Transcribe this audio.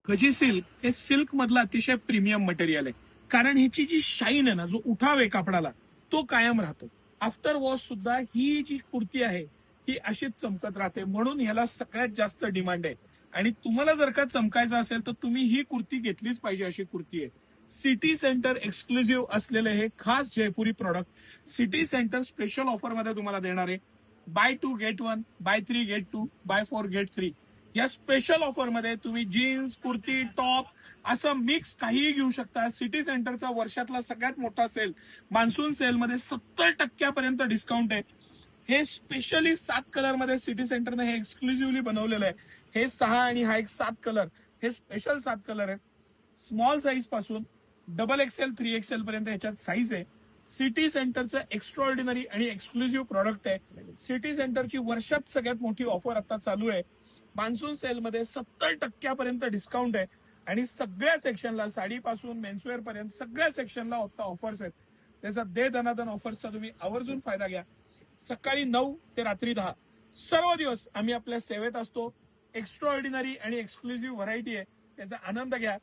गजी silk हे silk मधलं अतिशय प्रीमियम मटेरियल आहे. कारण ह्याची जी शाईन आहे ना, जो उठाव आहे कापडाला, तो कायम राहतो. आफ्टर वॉश सुद्धा ही जी कुर्ती आहे ही अशीच चमकत राहते. म्हणून ह्याला सगळ्यात जास्त डिमांड आहे. आणि तुम्हाला जर का चमकायचं असेल तर तुम्ही ही कुर्ती घेतलीच पाहिजे अशी कुर्ती आहे. सिटी सेंटर एक्सक्लुझिव्ह असलेले हे खास Jaipuri product city centre special offer मध्ये तुम्हाला देणार आहे. Buy 2 get 1, buy 3 get 2, buy 4 get 3. या स्पेशल ऑफर मध्ये तुम्ही जीन्स, कुर्ती, टॉप असं मिक्स काहीही घेऊ शकता. सिटी सेंटरचा वर्षातला सगळ्यात मोठा सेल, मान्सून सेलमध्ये 70% डिस्काउंट आहे. हे स्पेशली 7 कलर मध्ये सिटी सेंटरने हे एक्सक्लुझिव्हली बनवलेलं आहे. हे 6 आणि हा एक 7 कलर, हे स्पेशल 7 कलर आहेत. स्मॉल साईज पासून XXL 3XL पर्यंत ह्याच्यात साईज आहे. सिटी सेंटरचं एक्स्ट्रॉर्डिनरी आणि एक्सक्लुझिव्ह प्रॉडक्ट आहे. सिटी सेंटरची वर्षात सगळ्यात मोठी ऑफर आता चालू आहे. मान्सून सेलमध्ये 70% डिस्काउंट आहे. आणि सगळ्या सेक्शनला, साडीपासून मेन्सवेअर पर्यंत सगळ्या सेक्शनला आता ऑफर्स आहेत. त्याचा दे दनादन ऑफर्सचा तुम्ही आवर्जून फायदा घ्या. सकाळी 9 ते रात्री 10 सर्व दिवस आम्ही आपल्या सेवेत असतो. एक्स्ट्रॉर्डिनरी आणि एक्सक्लुझिव्ह व्हरायटी आहे, त्याचा आनंद घ्या.